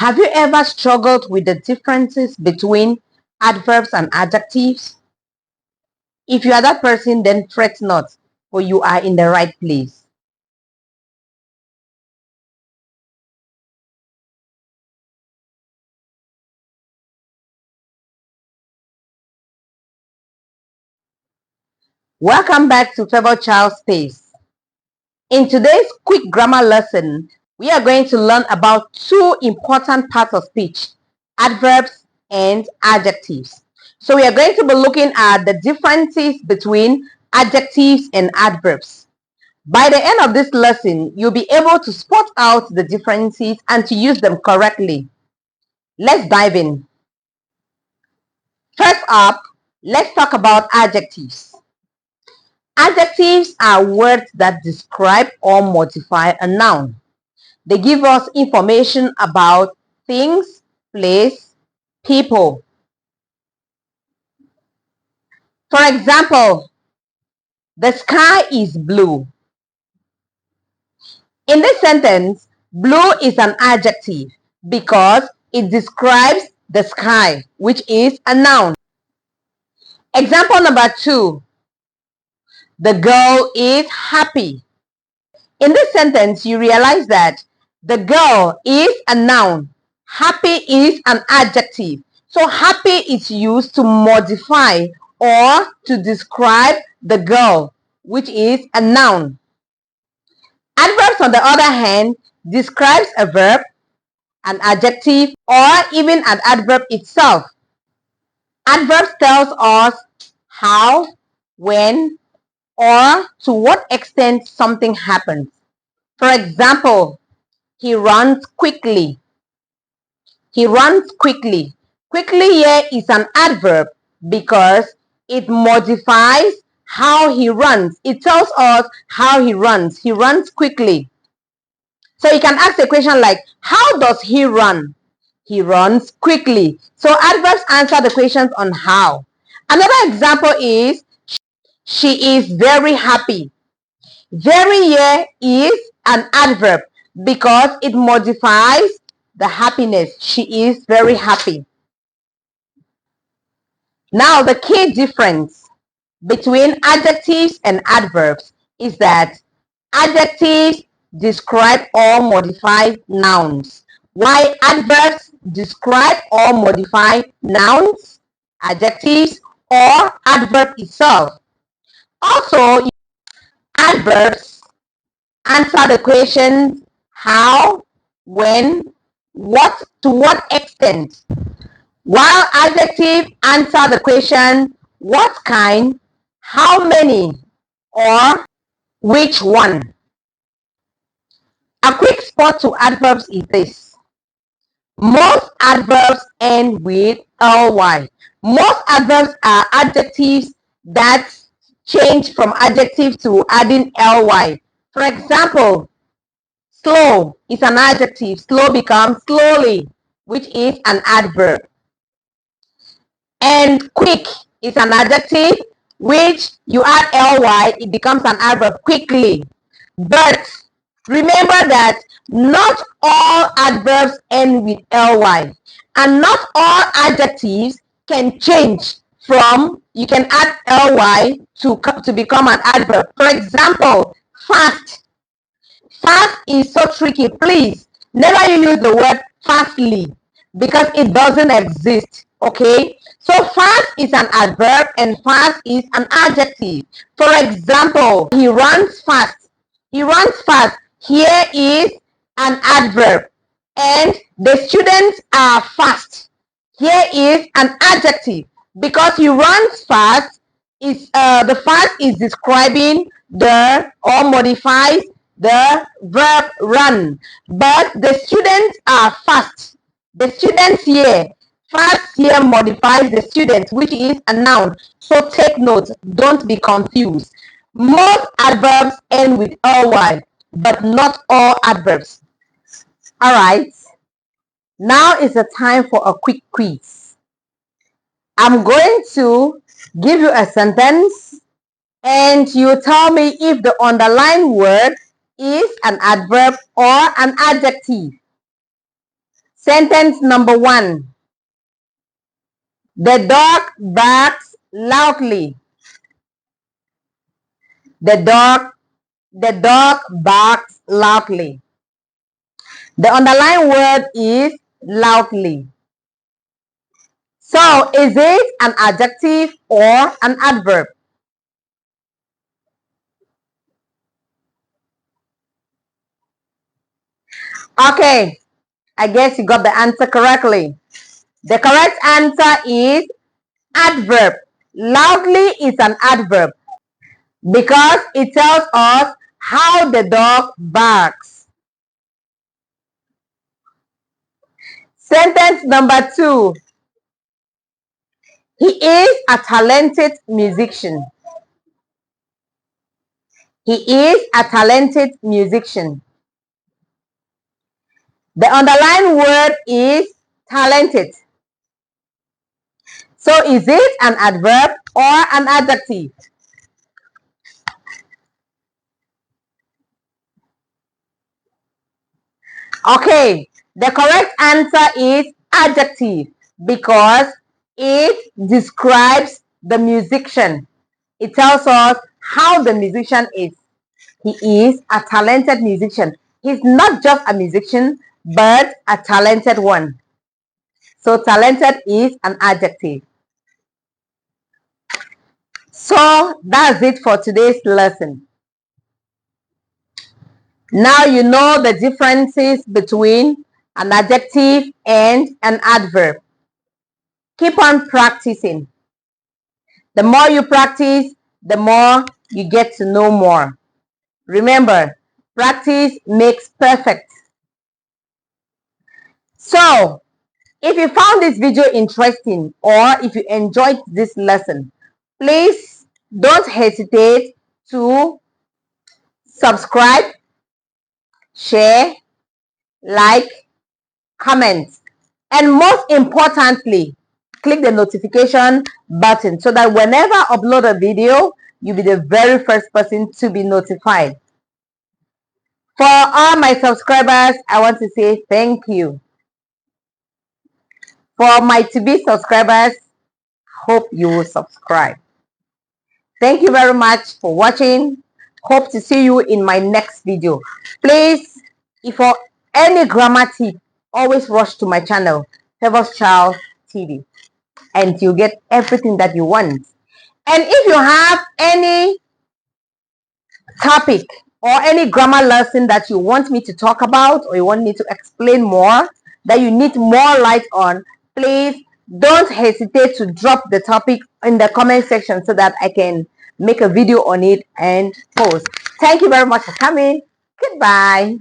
Have you ever struggled with the differences between adverbs and adjectives? If you are that person, then fret not, for you are in the right place. Welcome back to Favor Child Space. In today's quick grammar lesson, we are going to learn about two important parts of speech, adverbs and adjectives. So we are going to be looking at the differences between adjectives and adverbs. By the end of this lesson, you'll be able to spot out the differences and to use them correctly. Let's dive in. First up, let's talk about adjectives. Adjectives are words that describe or modify a noun. They give us information about things, place, people. For example, the sky is blue. In this sentence, blue is an adjective because it describes the sky, which is a noun. Example number 2. The girl is happy. In this sentence, you realize that the girl is a noun. Happy is an adjective. So happy is used to modify or to describe the girl, which is a noun. Adverbs, on the other hand, describes a verb, an adjective, or even an adverb itself. Adverbs tells us how, when, or to what extent something happens. For example, he runs quickly. He runs quickly. Quickly here is an adverb because it modifies how he runs. It tells us how he runs. He runs quickly. So you can ask a question like, how does he run? He runs quickly. So adverbs answer the questions on how. Another example is, she is very happy. Very here is an adverb because it modifies the happiness. She is very happy. Now, the key difference between adjectives and adverbs is that adjectives describe or modify nouns, while adverbs describe or modify nouns, adjectives, or adverb itself. Also, adverbs answer the question how, when, what, to what extent, while adjectives answer the question what kind, how many, or which one. A quick spot to adverbs is this. Most adverbs end with ly. Most adverbs are adjectives that change from adjective to adding ly. For example, slow is an adjective. Slow becomes slowly, which is an adverb. And quick is an adjective which you add ly, it becomes an adverb, quickly. But remember that not all adverbs end with ly, and not all adjectives can change from, you can add ly to become an adverb. For example, fast. Fast is so tricky. Please never use the word fastly because it doesn't exist. Okay, so fast is an adverb and fast is an adjective. For example, he runs fast. He runs fast. Here is an adverb. And the students are fast. Here is an adjective because he runs fast. Is the fast is describing the or modifies the verb run, but the students are fast. The students here, fast here modifies the students, which is a noun. So take note, don't be confused. Most adverbs end with ly, but not all adverbs. All right, now is the time for a quick quiz. I'm going to give you a sentence and you tell me if the underlined word is an adverb or an adjective. Sentence number 1. The dog barks loudly. The dog barks loudly. The underlined word is loudly. So, is it an adjective or an adverb? Okay, I guess you got the answer correctly. The correct answer is adverb. Loudly is an adverb because it tells us how the dog barks. Sentence number 2. He is a talented musician. He is a talented musician. The underlined word is talented. So is it an adverb or an adjective? Okay, the correct answer is adjective because it describes the musician. It tells us how the musician is. He is a talented musician. He's not just a musician, but a talented one. So talented is an adjective. So that's it for today's lesson. Now you know the differences between an adjective and an adverb. Keep on practicing. The more you practice, the more you get to know more. Remember, practice makes perfect. So, if you found this video interesting or if you enjoyed this lesson, please don't hesitate to subscribe, share, like, comment, and most importantly, click the notification button so that whenever I upload a video, you'll be the very first person to be notified. For all my subscribers, I want to say thank you. For my to-be subscribers, hope you will subscribe. Thank you very much for watching. Hope to see you in my next video. Please, if for any grammar tip, always rush to my channel, Favours Child TV, and you'll get everything that you want. And if you have any topic or any grammar lesson that you want me to talk about or you want me to explain more, that you need more light on, please don't hesitate to drop the topic in the comment section so that I can make a video on it and post. Thank you very much for coming. Goodbye.